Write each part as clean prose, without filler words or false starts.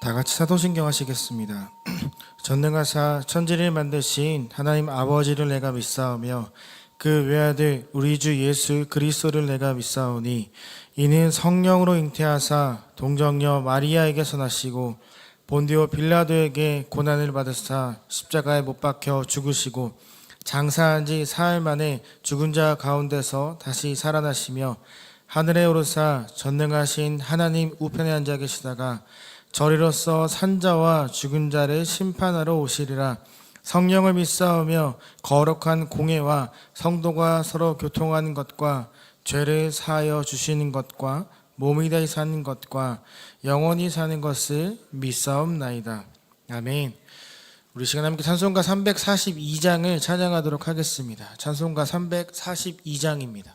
다 같이 사도신경 하시겠습니다. 전능하사 천지를 만드신 하나님 아버지를 내가 믿사오며 그 외아들 우리 주 예수 그리스도를 내가 믿사오니 이는 성령으로 잉태하사 동정녀 마리아에게서 나시고 본디오 빌라도에게 고난을 받으사 십자가에 못 박혀 죽으시고 장사한 지 사흘 만에 죽은 자 가운데서 다시 살아나시며 하늘에 오르사 전능하신 하나님 우편에 앉아 계시다가 저리로서 산자와 죽은 자를 심판하러 오시리라. 성령을 믿사오며 거룩한 공회와 성도가 서로 교통하는 것과 죄를 사하여 주시는 것과 몸이 다시 사는 것과 영원히 사는 것을 믿사옵나이다. 아멘. 우리 시간 함께 찬송가 342장을 찬양하도록 하겠습니다. 찬송가 342장입니다.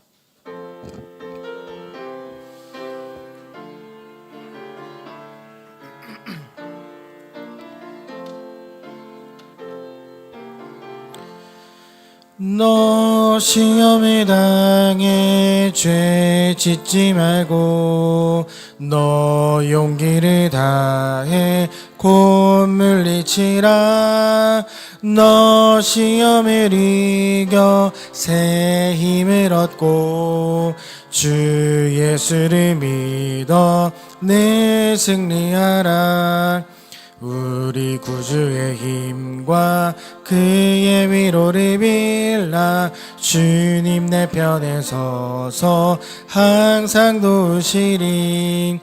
너 시험에 당해 죄 짓지 말고 너 용기를 다해 곧 물리치라. 너 시험을 이겨 새 힘을 얻고 주 예수를 믿어 늘 승리하라. 우리 구주의 힘과 그의 위로를 빌라. 주님 내 편에 서서 항상 도우시리.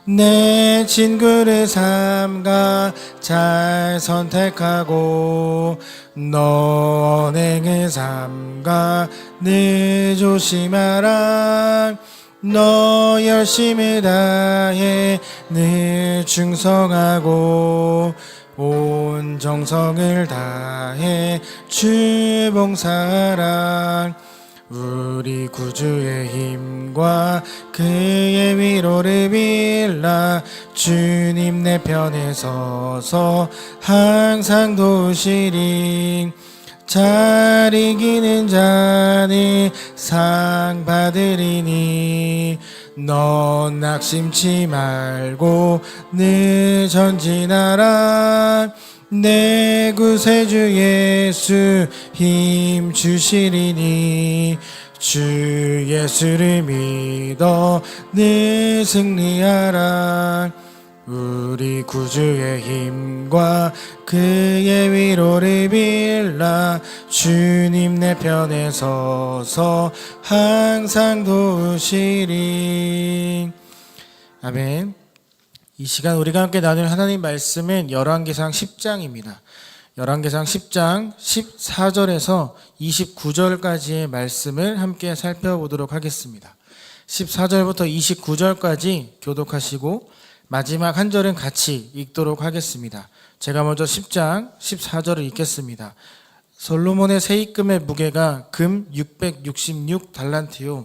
내 친구를 삼가 잘 선택하고 너 언행을 삼가 늘 조심하라. 너 열심히 다해 늘 충성하고 온 정성을 다해 주 봉사하라. 우리 구주의 힘과 그의 위로를 빌라. 주님 내 편에 서서 항상 도우시리. 잘 이기는 자는 상 받으리니 넌 낙심치 말고 늘 전진하라. 내 구세주 예수 힘 주시리니 주 예수를 믿어 늘 승리하라. 우리 구주의 힘과 그의 위로를 빌라. 주님 내 편에 서서 항상 도우시리. 아멘. 이 시간 우리가 함께 나눌 하나님 말씀은 열왕기상 10장입니다. 열왕기상 10장 14절에서 29절까지의 말씀을 함께 살펴보도록 하겠습니다. 14절부터 29절까지 교독하시고 마지막 한 절은 같이 읽도록 하겠습니다. 제가 먼저 10장 14절을 읽겠습니다. 솔로몬의 세입금의 무게가 금 666달란트요.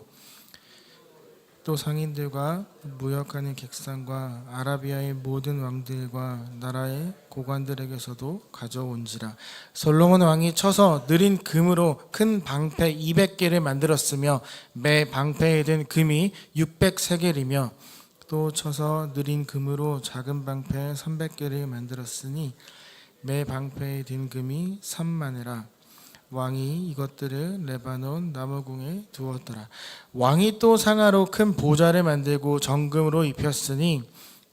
또 상인들과 무역하는 객상과 아라비아의 모든 왕들과 나라의 고관들에게서도 가져온지라. 솔로몬 왕이 쳐서 느린 금으로 큰 방패 200개를 만들었으며 매 방패에 든 금이 600세겔이며 또 쳐서 느린 금으로 작은 방패 300개를 만들었으니 매 방패에 든 금이 3만회라. 왕이 이것들을 레바논 나무궁에 두었더라. 왕이 또 상아로 큰 보좌를 만들고 정금으로 입혔으니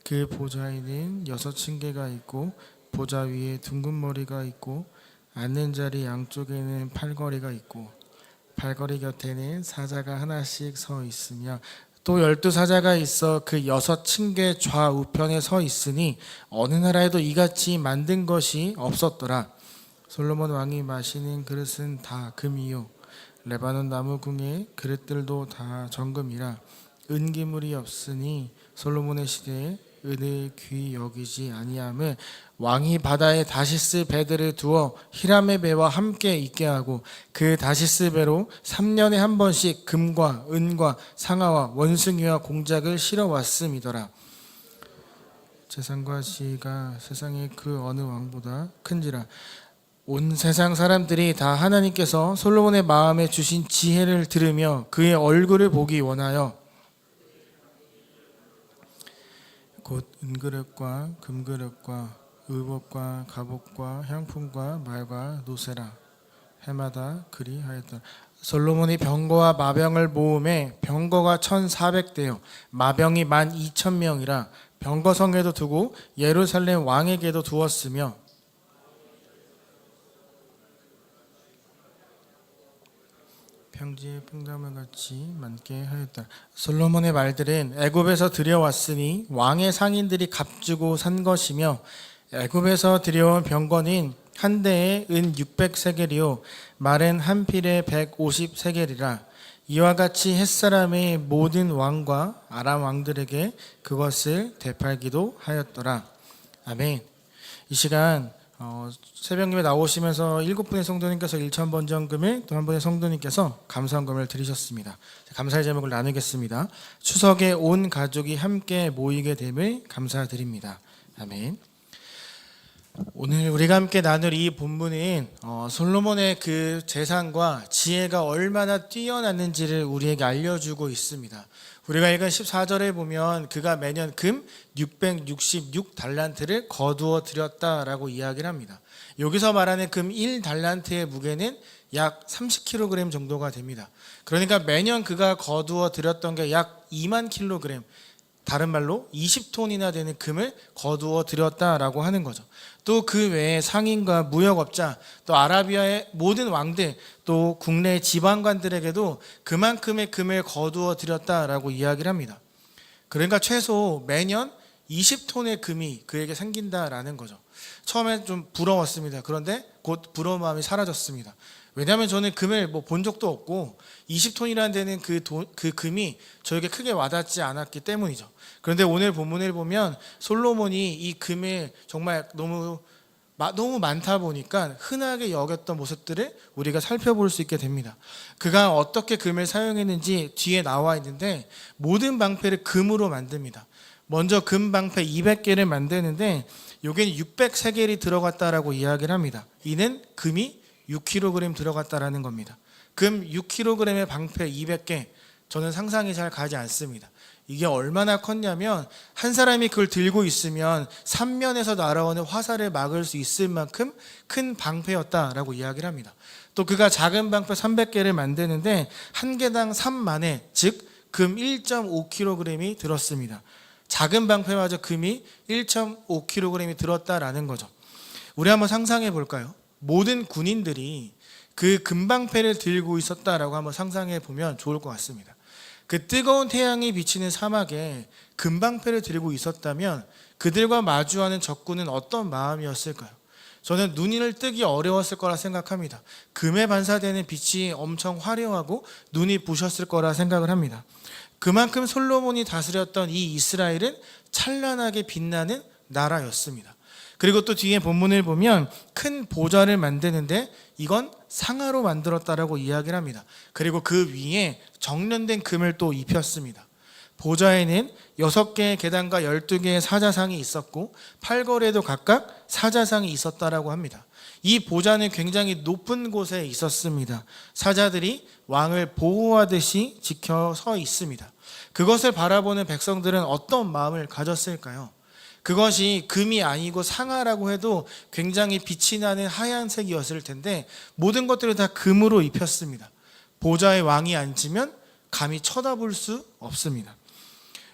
그 보좌에는 6층계가 있고 보좌 위에 둥근 머리가 있고 앉는 자리 양쪽에는 팔걸이가 있고 팔걸이 곁에는 사자가 하나씩 서 있으며 또 12사자가 있어 그 6층계 좌우편에 서 있으니 어느 나라에도 이같이 만든 것이 없었더라. 솔로몬 왕이 마시는 그릇은 다 금이요 레바논 나무궁의 그릇들도 다 정금이라. 은기물이 없으니 솔로몬의 시대에 은을 귀히 여기지 아니함을 왕이 바다에 다시스 배들을 두어 히람의 배와 함께 있게 하고 그 다시스 배로 3년에 한 번씩 금과 은과 상아와 원숭이와 공작을 실어 왔음이더라. 재산과 지혜가 세상의 그 어느 왕보다 큰지라. 온 세상 사람들이 다 하나님께서 솔로몬의 마음에 주신 지혜를 들으며 그의 얼굴을 보기 원하여 곧 은그릇과 금그릇과 의복과 갑옷과 향품과 말과 노새라 해마다 그리하였더라. 솔로몬이 병거와 마병을 모음에 병거가 1,400대요 마병이 12,000명이라 병거성에도 두고 예루살렘 왕에게도 두었으며 평지에 풍담을 같이 많게 하였더라. 솔로몬의 말들은 애굽에서 들여왔으니 왕의 상인들이 값주고 산 것이며 애굽에서 들여온 병거는 한 대에 은 600세겔이요 말은 한 필에 150세겔이라. 이와 같이 햇사람의 모든 왕과 아람 왕들에게 그것을 되팔기도 하였더라. 아멘. 이 시간 새벽님에 나오시면서 7분의 성도님께서 1,000번전금을 또 한 분의 성도님께서 감사헌금을 드리셨습니다. 감사의 제목을 나누겠습니다. 추석에 온 가족이 함께 모이게 됨을 감사드립니다. 아멘. 오늘 우리가 함께 나눌 이 본문은 솔로몬의 그 재산과 지혜가 얼마나 뛰어났는지를 우리에게 알려주고 있습니다. 우리가 읽은 14절에 보면 그가 매년 금 666달란트를 거두어 들였다라고 이야기를 합니다. 여기서 말하는 금 1달란트의 무게는 약 30kg 정도가 됩니다. 그러니까 매년 그가 거두어 들였던 게 약 2만 kg, 다른 말로 20톤이나 되는 금을 거두어 들였다라고 하는 거죠. 또 그 외에 상인과 무역업자, 또 아라비아의 모든 왕들, 또 국내 지방관들에게도 그만큼의 금을 거두어 들였다라고 이야기를 합니다. 그러니까 최소 매년 20톤의 금이 그에게 생긴다라는 거죠. 처음에 좀 부러웠습니다. 그런데 곧 부러운 마음이 사라졌습니다. 왜냐하면 저는 금을 본 적도 없고 20톤이라는 데는 그 금이 저에게 크게 와닿지 않았기 때문이죠. 그런데 오늘 본문을 보면 솔로몬이 이 금을 정말 너무 많다 보니까 흔하게 여겼던 모습들을 우리가 살펴볼 수 있게 됩니다. 그가 어떻게 금을 사용했는지 뒤에 나와 있는데 모든 방패를 금으로 만듭니다. 먼저 금 방패 200개를 만드는데 여기는 600세겔이 들어갔다라고 이야기를 합니다. 이는 금이 6kg 들어갔다라는 겁니다. 금 6kg의 방패 200개, 저는 상상이 잘 가지 않습니다. 이게 얼마나 컸냐면 한 사람이 그걸 들고 있으면 3면에서 날아오는 화살을 막을 수 있을 만큼 큰 방패였다라고 이야기를 합니다. 또 그가 작은 방패 300개를 만드는데 한 개당 3만에, 즉 금 1.5kg이 들었습니다. 작은 방패마저 금이 1.5kg이 들었다라는 거죠. 우리 한번 상상해 볼까요? 모든 군인들이 그 금방패를 들고 있었다라고 한번 상상해 보면 좋을 것 같습니다. 그 뜨거운 태양이 비치는 사막에 금방패를 들고 있었다면 그들과 마주하는 적군은 어떤 마음이었을까요? 저는 눈을 뜨기 어려웠을 거라 생각합니다. 금에 반사되는 빛이 엄청 화려하고 눈이 부셨을 거라 생각을 합니다. 그만큼 솔로몬이 다스렸던 이 이스라엘은 찬란하게 빛나는 나라였습니다. 그리고 또 뒤에 본문을 보면 큰 보좌를 만드는데 이건 상아로 만들었다라고 이야기를 합니다. 그리고 그 위에 정련된 금을 또 입혔습니다. 보좌에는 6개의 계단과 12개의 사자상이 있었고 팔걸이에도 각각 사자상이 있었다라고 합니다. 이 보좌는 굉장히 높은 곳에 있었습니다. 사자들이 왕을 보호하듯이 지켜 서 있습니다. 그것을 바라보는 백성들은 어떤 마음을 가졌을까요? 그것이 금이 아니고 상아라고 해도 굉장히 빛이 나는 하얀색이었을 텐데 모든 것들을 다 금으로 입혔습니다. 보좌에 왕이 앉으면 감히 쳐다볼 수 없습니다.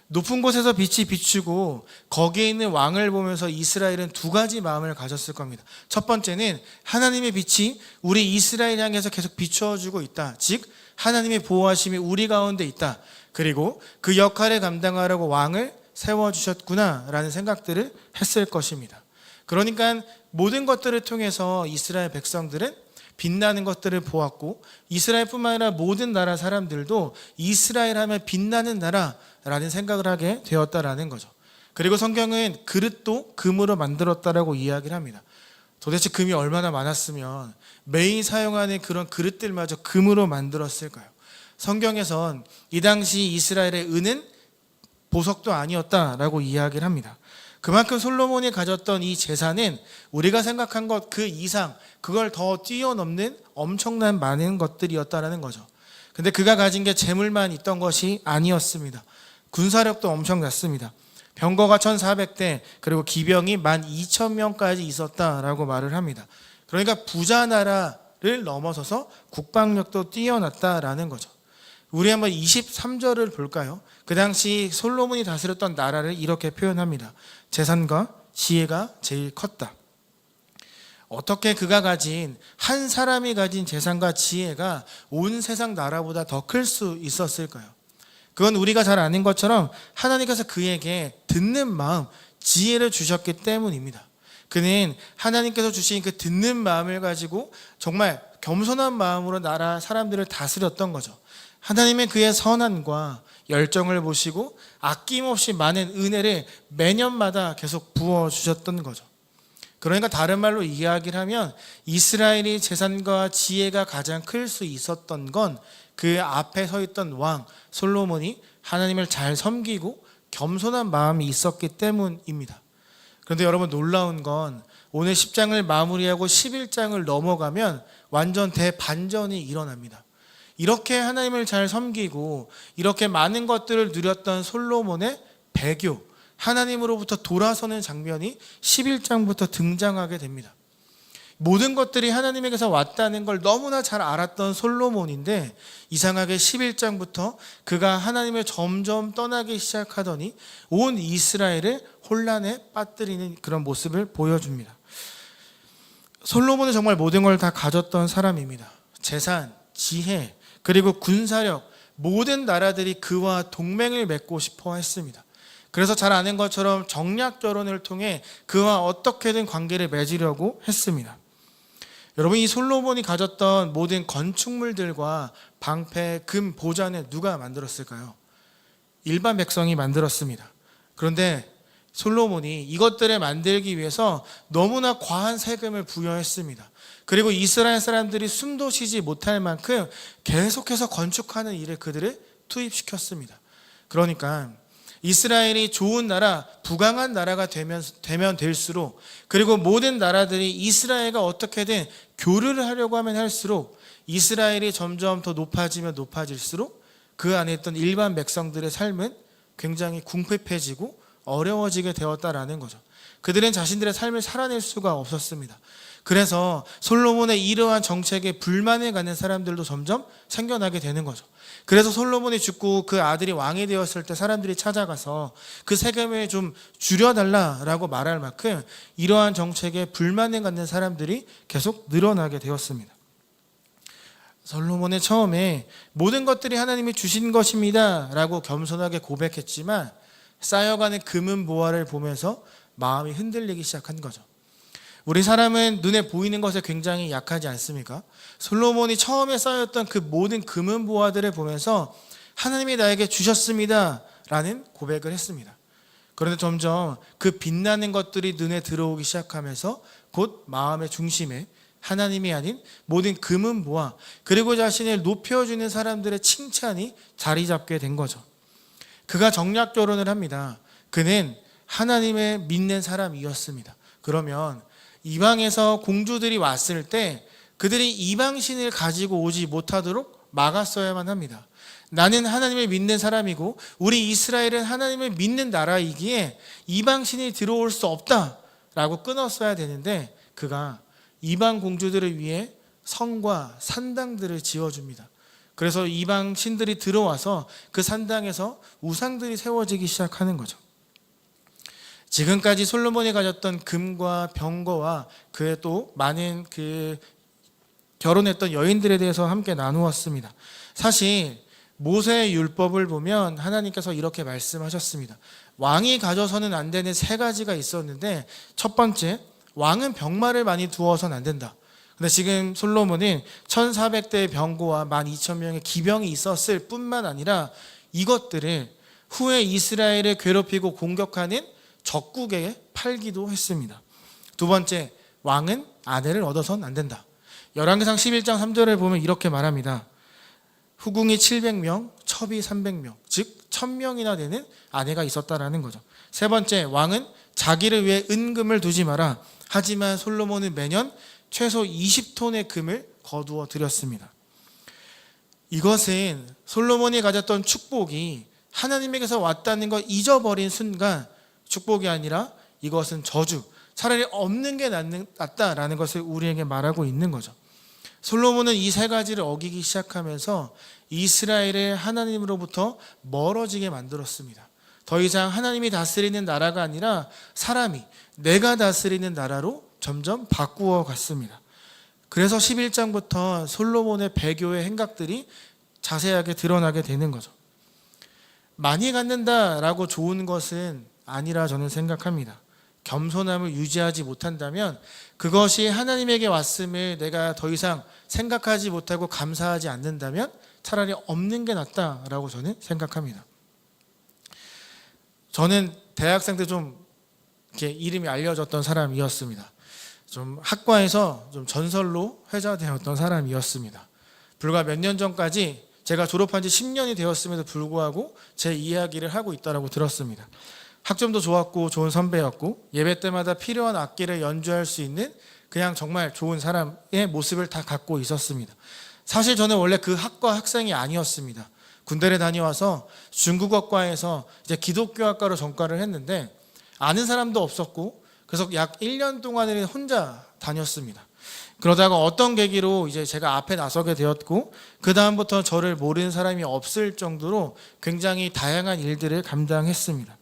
높은 곳에서 빛이 비추고 거기에 있는 왕을 보면서 이스라엘은 두 가지 마음을 가졌을 겁니다. 첫 번째는 하나님의 빛이 우리 이스라엘 향해서 계속 비추어주고 있다. 즉 하나님의 보호하심이 우리 가운데 있다. 그리고 그 역할을 감당하려고 왕을 세워주셨구나라는 생각들을 했을 것입니다. 그러니까 모든 것들을 통해서 이스라엘 백성들은 빛나는 것들을 보았고 이스라엘뿐만 아니라 모든 나라 사람들도 이스라엘 하면 빛나는 나라라는 생각을 하게 되었다라는 거죠. 그리고 성경은 그릇도 금으로 만들었다라고 이야기를 합니다. 도대체 금이 얼마나 많았으면 매일 사용하는 그런 그릇들마저 금으로 만들었을까요? 성경에선 이 당시 이스라엘의 은은 보석도 아니었다라고 이야기를 합니다. 그만큼 솔로몬이 가졌던 이 재산은 우리가 생각한 것 그 이상, 그걸 더 뛰어넘는 엄청난 많은 것들이었다라는 거죠. 근데 그가 가진 게 재물만 있던 것이 아니었습니다. 군사력도 엄청났습니다. 병거가 1,400대, 그리고 기병이 12,000명까지 있었다라고 말을 합니다. 그러니까 부자 나라를 넘어서서 국방력도 뛰어났다라는 거죠. 우리 한번 23절을 볼까요? 그 당시 솔로몬이 다스렸던 나라를 이렇게 표현합니다. 재산과 지혜가 제일 컸다. 어떻게 그가 가진, 한 사람이 가진 재산과 지혜가 온 세상 나라보다 더 클 수 있었을까요? 그건 우리가 잘 아는 것처럼 하나님께서 그에게 듣는 마음, 지혜를 주셨기 때문입니다. 그는 하나님께서 주신 그 듣는 마음을 가지고 정말 겸손한 마음으로 나라 사람들을 다스렸던 거죠. 하나님의 그의 선함과 열정을 보시고 아낌없이 많은 은혜를 매년마다 계속 부어주셨던 거죠. 그러니까 다른 말로 이야기를 하면 이스라엘이 재산과 지혜가 가장 클 수 있었던 건 그 앞에 서 있던 왕 솔로몬이 하나님을 잘 섬기고 겸손한 마음이 있었기 때문입니다. 그런데 여러분, 놀라운 건 오늘 10장을 마무리하고 11장을 넘어가면 완전 대반전이 일어납니다. 이렇게 하나님을 잘 섬기고 이렇게 많은 것들을 누렸던 솔로몬의 배교, 하나님으로부터 돌아서는 장면이 11장부터 등장하게 됩니다. 모든 것들이 하나님에게서 왔다는 걸 너무나 잘 알았던 솔로몬인데 이상하게 11장부터 그가 하나님을 점점 떠나기 시작하더니 온 이스라엘을 혼란에 빠뜨리는 그런 모습을 보여줍니다. 솔로몬은 정말 모든 걸 다 가졌던 사람입니다. 재산, 지혜, 그리고 군사력, 모든 나라들이 그와 동맹을 맺고 싶어 했습니다. 그래서 잘 아는 것처럼 정략 결혼을 통해 그와 어떻게든 관계를 맺으려고 했습니다. 여러분, 이 솔로몬이 가졌던 모든 건축물들과 방패, 금, 보좌는 누가 만들었을까요? 일반 백성이 만들었습니다. 그런데 솔로몬이 이것들을 만들기 위해서 너무나 과한 세금을 부여했습니다. 그리고 이스라엘 사람들이 숨도 쉬지 못할 만큼 계속해서 건축하는 일에 그들을 투입시켰습니다. 그러니까 이스라엘이 좋은 나라, 부강한 나라가 되면 될수록, 그리고 모든 나라들이 이스라엘과 어떻게든 교류를 하려고 하면 할수록 이스라엘이 점점 더 높아지면 높아질수록 그 안에 있던 일반 백성들의 삶은 굉장히 궁핍해지고 어려워지게 되었다라는 거죠. 그들은 자신들의 삶을 살아낼 수가 없었습니다. 그래서 솔로몬의 이러한 정책에 불만을 갖는 사람들도 점점 생겨나게 되는 거죠. 그래서 솔로몬이 죽고 그 아들이 왕이 되었을 때 사람들이 찾아가서 그 세금을 좀 줄여달라라고 말할 만큼 이러한 정책에 불만을 갖는 사람들이 계속 늘어나게 되었습니다. 솔로몬은 처음에 모든 것들이 하나님이 주신 것입니다 라고 겸손하게 고백했지만 쌓여가는 금은 보화를 보면서 마음이 흔들리기 시작한 거죠. 우리 사람은 눈에 보이는 것에 굉장히 약하지 않습니까? 솔로몬이 처음에 쌓였던 그 모든 금은 보화들을 보면서 하나님이 나에게 주셨습니다 라는 고백을 했습니다. 그런데 점점 그 빛나는 것들이 눈에 들어오기 시작하면서 곧 마음의 중심에 하나님이 아닌 모든 금은 보화, 그리고 자신을 높여주는 사람들의 칭찬이 자리 잡게 된 거죠. 그가 정략 결혼을 합니다. 그는 하나님을 믿는 사람이었습니다. 그러면 이방에서 공주들이 왔을 때 그들이 이방신을 가지고 오지 못하도록 막았어야만 합니다. 나는 하나님을 믿는 사람이고 우리 이스라엘은 하나님을 믿는 나라이기에 이방신이 들어올 수 없다라고 끊었어야 되는데 그가 이방 공주들을 위해 성과 산당들을 지어줍니다. 그래서 이방 신들이 들어와서 그 산당에서 우상들이 세워지기 시작하는 거죠. 지금까지 솔로몬이 가졌던 금과 병거와 그의 또 많은 그 결혼했던 여인들에 대해서 함께 나누었습니다. 사실 모세의 율법을 보면 하나님께서 이렇게 말씀하셨습니다. 왕이 가져서는 안 되는 세 가지가 있었는데 첫 번째, 왕은 병마를 많이 두어서는 안 된다. 근데 지금 솔로몬은 1,400대의 병거와 12,000명의 기병이 있었을 뿐만 아니라 이것들을 후에 이스라엘을 괴롭히고 공격하는 적국에 팔기도 했습니다. 두 번째, 왕은 아내를 얻어서는 안 된다. 열왕기상 11장 3절을 보면 이렇게 말합니다. 후궁이 700명, 첩이 300명, 즉 1000명이나 되는 아내가 있었다라는 거죠. 세 번째, 왕은 자기를 위해 은금을 두지 마라. 하지만 솔로몬은 매년 최소 20톤의 금을 거두어 드렸습니다. 이것은 솔로몬이 가졌던 축복이 하나님에게서 왔다는 걸 잊어버린 순간 축복이 아니라 이것은 저주, 차라리 없는 게 낫다라는 것을 우리에게 말하고 있는 거죠. 솔로몬은 이 세 가지를 어기기 시작하면서 이스라엘을 하나님으로부터 멀어지게 만들었습니다. 더 이상 하나님이 다스리는 나라가 아니라 사람이, 내가 다스리는 나라로 점점 바꾸어 갔습니다. 그래서 11장부터 솔로몬의 배교의 행각들이 자세하게 드러나게 되는 거죠. 많이 갖는다라고 좋은 것은 아니라 저는 생각합니다. 겸손함을 유지하지 못한다면 그것이 하나님에게 왔음을 내가 더 이상 생각하지 못하고 감사하지 않는다면 차라리 없는 게 낫다라고 저는 생각합니다. 저는 대학생 때 좀 이렇게 이름이 알려졌던 사람이었습니다. 좀 학과에서 좀 전설로 회자되었던 사람이었습니다. 불과 몇 년 전까지 제가 졸업한 지 10년이 되었음에도 불구하고 제 이야기를 하고 있다고 들었습니다. 학점도 좋았고 좋은 선배였고 예배 때마다 필요한 악기를 연주할 수 있는 그냥 정말 좋은 사람의 모습을 다 갖고 있었습니다. 사실 저는 원래 그 학과 학생이 아니었습니다. 군대를 다녀와서 중국어과에서 이제 기독교학과로 전과를 했는데 아는 사람도 없었고 그래서 약 1년 동안을 혼자 다녔습니다. 그러다가 어떤 계기로 이제 제가 앞에 나서게 되었고 그 다음부터 저를 모르는 사람이 없을 정도로 굉장히 다양한 일들을 감당했습니다.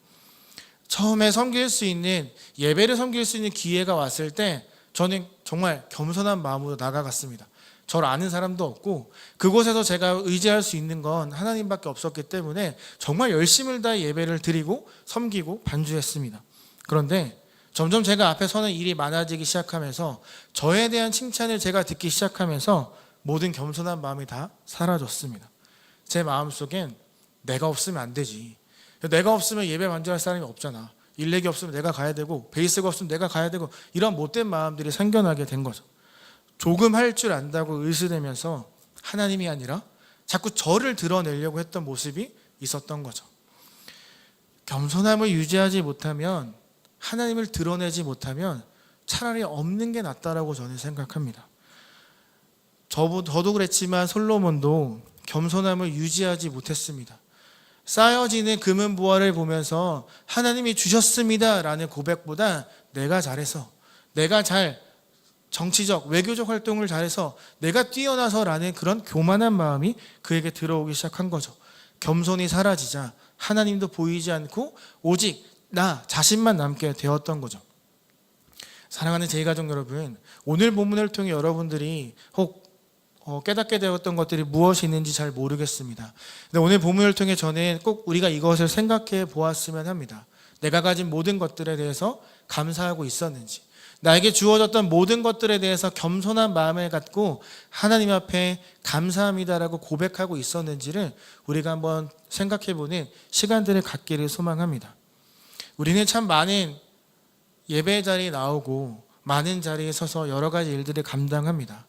처음에 섬길 수 있는 예배를 섬길 수 있는 기회가 왔을 때 저는 정말 겸손한 마음으로 나가갔습니다. 저를 아는 사람도 없고 그곳에서 제가 의지할 수 있는 건 하나님밖에 없었기 때문에 정말 열심을 다해 예배를 드리고 섬기고 반주했습니다. 그런데 점점 제가 앞에 서는 일이 많아지기 시작하면서 저에 대한 칭찬을 제가 듣기 시작하면서 모든 겸손한 마음이 다 사라졌습니다. 제 마음속엔 내가 없으면 안 되지. 내가 없으면 예배 반주할 사람이 없잖아. 일렉이 없으면 내가 가야 되고 베이스가 없으면 내가 가야 되고 이런 못된 마음들이 생겨나게 된 거죠. 조금 할 줄 안다고 의스대면서 하나님이 아니라 자꾸 저를 드러내려고 했던 모습이 있었던 거죠. 겸손함을 유지하지 못하면 하나님을 드러내지 못하면 차라리 없는 게 낫다라고 저는 생각합니다. 저도 그랬지만 솔로몬도 겸손함을 유지하지 못했습니다. 쌓여지는 금은 보화를 보면서 하나님이 주셨습니다 라는 고백보다 내가 잘해서, 내가 잘 정치적, 외교적 활동을 잘해서, 내가 뛰어나서 라는 그런 교만한 마음이 그에게 들어오기 시작한 거죠. 겸손이 사라지자 하나님도 보이지 않고 오직 나 자신만 남게 되었던 거죠. 사랑하는 제2가족 여러분, 오늘 본문을 통해 여러분들이 혹 깨닫게 되었던 것들이 무엇이 있는지 잘 모르겠습니다. 근데 오늘 본문을 통해 저는 꼭 우리가 이것을 생각해 보았으면 합니다. 내가 가진 모든 것들에 대해서 감사하고 있었는지, 나에게 주어졌던 모든 것들에 대해서 겸손한 마음을 갖고 하나님 앞에 감사합니다라고 고백하고 있었는지를 우리가 한번 생각해 보는 시간들을 갖기를 소망합니다. 우리는 참 많은 예배 자리에 나오고 많은 자리에 서서 여러 가지 일들을 감당합니다.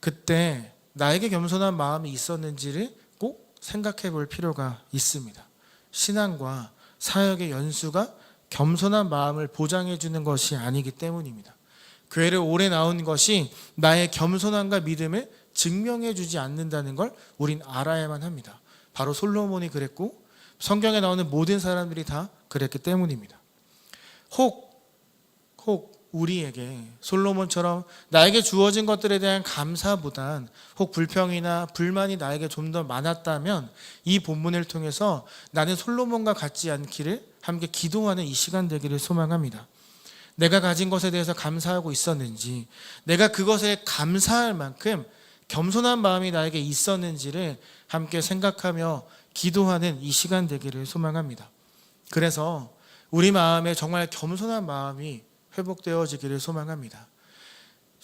그때 나에게 겸손한 마음이 있었는지를 꼭 생각해 볼 필요가 있습니다. 신앙과 사역의 연수가 겸손한 마음을 보장해 주는 것이 아니기 때문입니다. 교회를 오래 나온 것이 나의 겸손함과 믿음을 증명해 주지 않는다는 걸 우린 알아야만 합니다. 바로 솔로몬이 그랬고 성경에 나오는 모든 사람들이 다 그랬기 때문입니다. 혹 우리에게 솔로몬처럼 나에게 주어진 것들에 대한 감사보단 혹 불평이나 불만이 나에게 좀 더 많았다면 이 본문을 통해서 나는 솔로몬과 같지 않기를 함께 기도하는 이 시간 되기를 소망합니다. 내가 가진 것에 대해서 감사하고 있었는지, 내가 그것에 감사할 만큼 겸손한 마음이 나에게 있었는지를 함께 생각하며 기도하는 이 시간 되기를 소망합니다. 그래서 우리 마음에 정말 겸손한 마음이 회복되어지기를 소망합니다.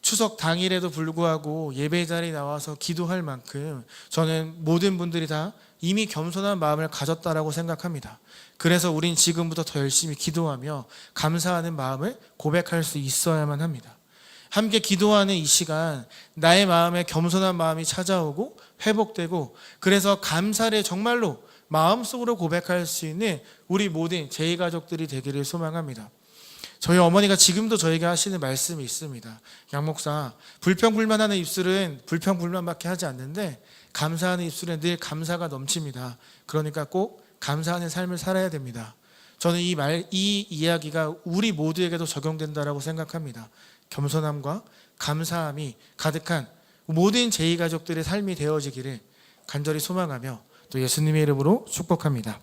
추석 당일에도 불구하고 예배 자리에 나와서 기도할 만큼 저는 모든 분들이 다 이미 겸손한 마음을 가졌다라고 생각합니다. 그래서 우린 지금부터 더 열심히 기도하며 감사하는 마음을 고백할 수 있어야만 합니다. 함께 기도하는 이 시간, 나의 마음에 겸손한 마음이 찾아오고 회복되고 그래서 감사를 정말로 마음속으로 고백할 수 있는 우리 모든 제2가족들이 되기를 소망합니다. 저희 어머니가 지금도 저에게 하시는 말씀이 있습니다. 양 목사, 불평불만하는 입술은 불평불만밖에 하지 않는데 감사하는 입술은 늘 감사가 넘칩니다. 그러니까 꼭 감사하는 삶을 살아야 됩니다. 저는 이 이야기가 우리 모두에게도 적용된다라고 생각합니다. 겸손함과 감사함이 가득한 모든 제2가족들의 삶이 되어지기를 간절히 소망하며 또 예수님의 이름으로 축복합니다.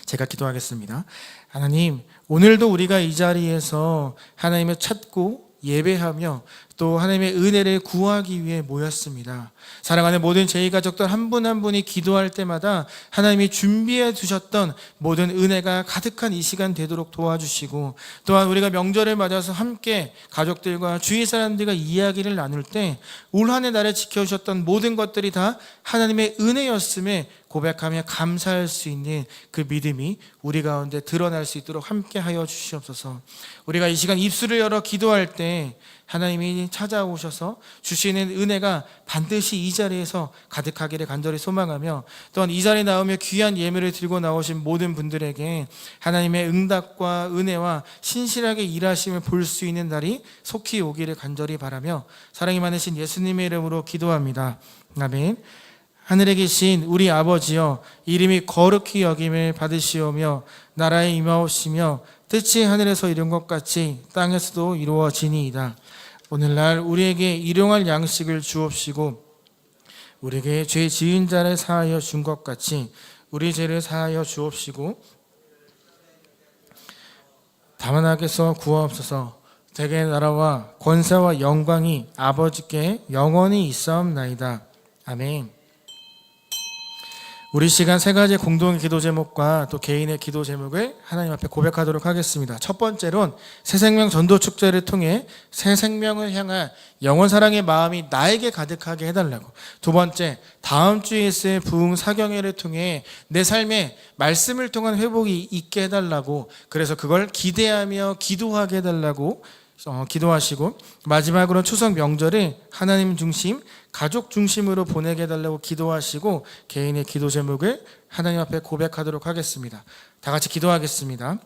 제가 기도하겠습니다. 하나님, 오늘도 우리가 이 자리에서 하나님을 찾고 예배하며 또 하나님의 은혜를 구하기 위해 모였습니다. 사랑하는 모든 제2가족들 한 분 한 분이 기도할 때마다 하나님이 준비해 두셨던 모든 은혜가 가득한 이 시간 되도록 도와주시고, 또한 우리가 명절을 맞아서 함께 가족들과 주위 사람들과 이야기를 나눌 때 올 한 해 나를 지켜주셨던 모든 것들이 다 하나님의 은혜였음에 고백하며 감사할 수 있는 그 믿음이 우리 가운데 드러날 수 있도록 함께 하여 주시옵소서. 우리가 이 시간 입술을 열어 기도할 때 하나님이 찾아오셔서 주시는 은혜가 반드시 이 자리에서 가득하기를 간절히 소망하며, 또한 이 자리에 나오며 귀한 예물을 들고 나오신 모든 분들에게 하나님의 응답과 은혜와 신실하게 일하심을 볼 수 있는 날이 속히 오기를 간절히 바라며 사랑이 많으신 예수님의 이름으로 기도합니다. 아멘. 하늘에 계신 우리 아버지여, 이름이 거룩히 여김을 받으시오며 나라에 임하옵시며 뜻이 하늘에서 이룬 것 같이 땅에서도 이루어지니이다. 오늘날 우리에게 일용할 양식을 주옵시고 우리에게 죄 지은 자를 사하여 준 것 같이 우리 죄를 사하여 주옵시고 다만 악에서 구하옵소서. 대개 나라와 권세와 영광이 아버지께 영원히 있사옵나이다. 아멘. 우리 시간 세 가지 공동의 기도 제목과 또 개인의 기도 제목을 하나님 앞에 고백하도록 하겠습니다. 첫 번째로는 새생명 전도 축제를 통해 새 생명을 향한 영원 사랑의 마음이 나에게 가득하게 해달라고. 두 번째, 다음 주에 있을 부흥 사경회를 통해 내 삶에 말씀을 통한 회복이 있게 해달라고, 그래서 그걸 기대하며 기도하게 해달라고 기도하시고, 마지막으로 추석 명절을 하나님 중심, 가족 중심으로 보내게 해달라고 기도하시고 개인의 기도 제목을 하나님 앞에 고백하도록 하겠습니다. 다 같이 기도하겠습니다.